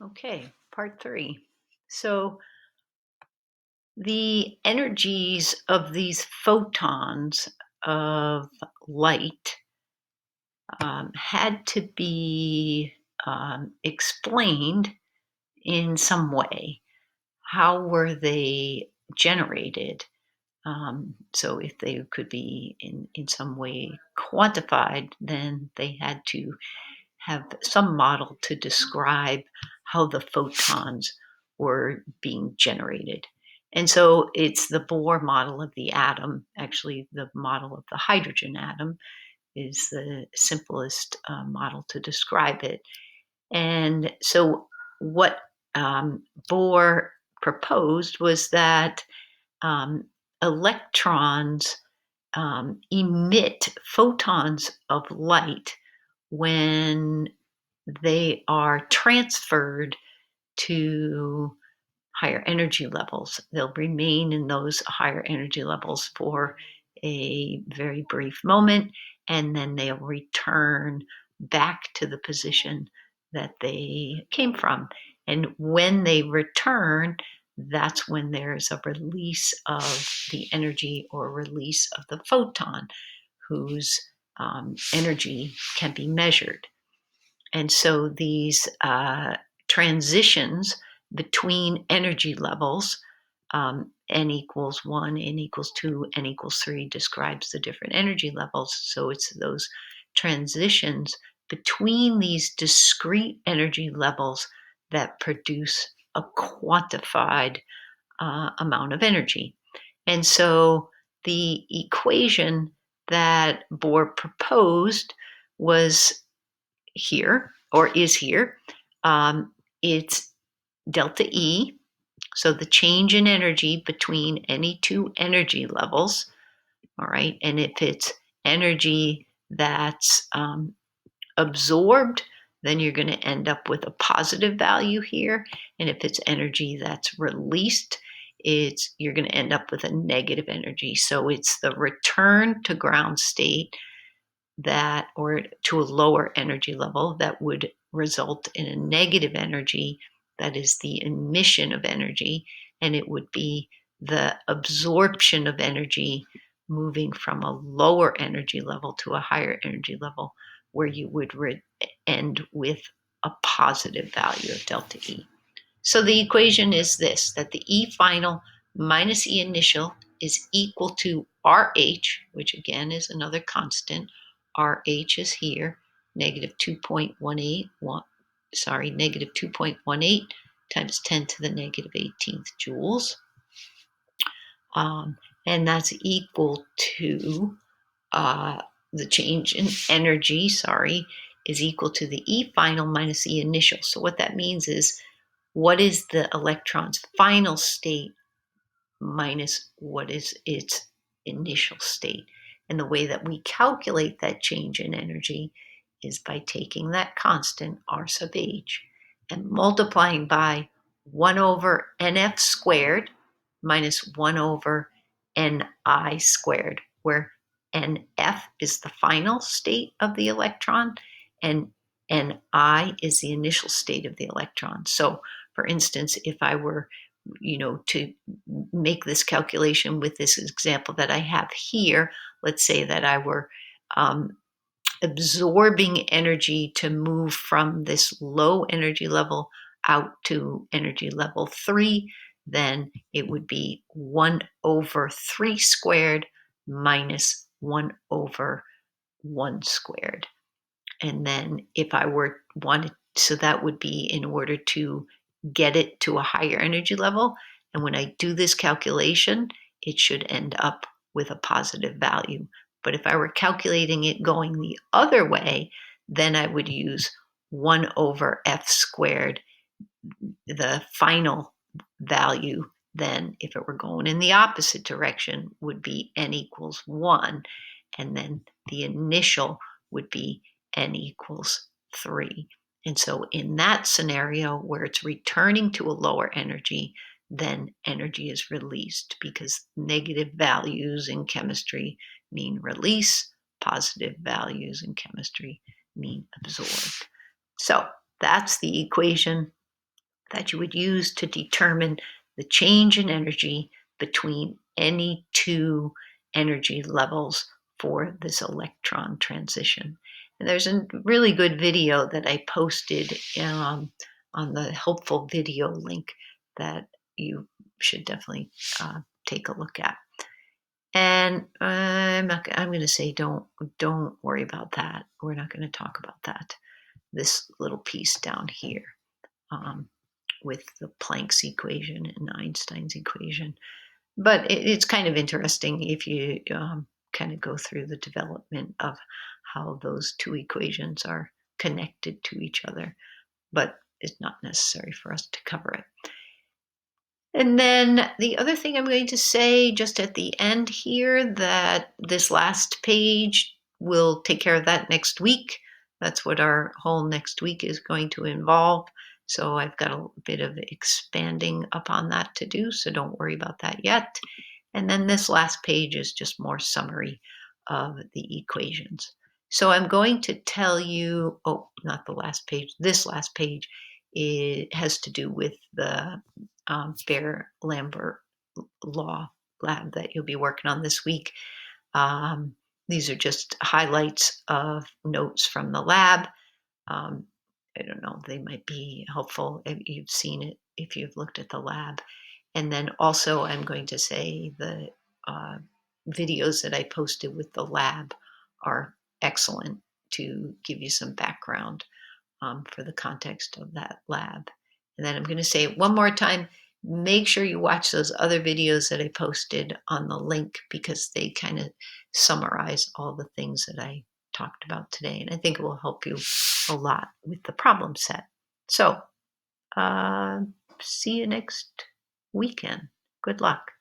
Okay, part 3. So the energies of these photons of light had to be explained in some way. How were they generated? So if they could be in some way quantified, then they had to have some model to describe how the photons were being generated. And so it's the Bohr model of the atom. Actually, the model of the hydrogen atom is the simplest model to describe it. And so what Bohr proposed was that um, electrons emit photons of light when they are transferred to higher energy levels. They'll remain in those higher energy levels for a very brief moment, and then they'll return back to the position that they came from. And when they return, that's when there's a release of the energy or release of the photon, whose energy can be measured. And so these transitions between energy levels, n equals 1, n equals 2, n equals 3 describes the different energy levels. So it's those transitions between these discrete energy levels that produce a quantified amount of energy. And so the equation that Bohr proposed was here, or is here. It's delta E, so the change in energy between any two energy levels, all right? And if it's energy that's absorbed, then you're going to end up with a positive value here. And if it's energy that's released, you're going to end up with a negative energy. So it's the return to ground state that, or to a lower energy level, that would result in a negative energy, that is the emission of energy, and it would be the absorption of energy moving from a lower energy level to a higher energy level, where you would end with a positive value of delta E. So the equation is this, that the E final minus E initial is equal to RH, which again is another constant. RH is here, negative 2.18, negative 2.18 times 10 to the negative 18th joules. And that's equal to the change in energy, is equal to the E final minus E initial. So what that means is, what is the electron's final state minus what is its initial state? And the way that we calculate that change in energy is by taking that constant, R sub h, and multiplying by 1 over nf squared minus 1 over ni squared, where nf is the final state of the electron and ni is the initial state of the electron. So, for instance, if I were to make this calculation with this example that I have here, let's say that I were absorbing energy to move from this low energy level out to energy level 3, then it would be 1 over 3 squared minus 1 over 1 squared. And then if I wanted, so that would be in order to get it to a higher energy level. And when I do this calculation, it should end up with a positive value. But if I were calculating it going the other way, then I would use 1 over f squared. The final value, then, if it were going in the opposite direction, would be n equals 1. And then the initial would be n equals 3. And so in that scenario where it's returning to a lower energy, then energy is released, because negative values in chemistry mean release, positive values in chemistry mean absorbed. So that's the equation that you would use to determine the change in energy between any two energy levels for this electron transition. And there's a really good video that I posted on the helpful video link that you should definitely take a look at. And I'm going to say don't worry about that. We're not going to talk about that. This little piece down here. With the Planck's equation and Einstein's equation. But it's kind of interesting if you kind of go through the development of how those two equations are connected to each other. But it's not necessary for us to cover it. And then the other thing I'm going to say just at the end here, that this last page, we'll take care of that next week. That's what our whole next week is going to involve. So I've got a bit of expanding upon that to do, so don't worry about that yet. And then this last page is just more summary of the equations. So I'm going to tell you, oh, not the last page, this last page, it has to do with the Behr-Lambert law lab that you'll be working on this week. These are just highlights of notes from the lab. I don't know, they might be helpful if you've seen it, if you've looked at the lab. And then also I'm going to say the videos that I posted with the lab are excellent to give you some background for the context of that lab. And then I'm going to say it one more time. Make sure you watch those other videos that I posted on the link, because they kind of summarize all the things that I talked about today. And I think it will help you a lot with the problem set. So see you next weekend. Good luck.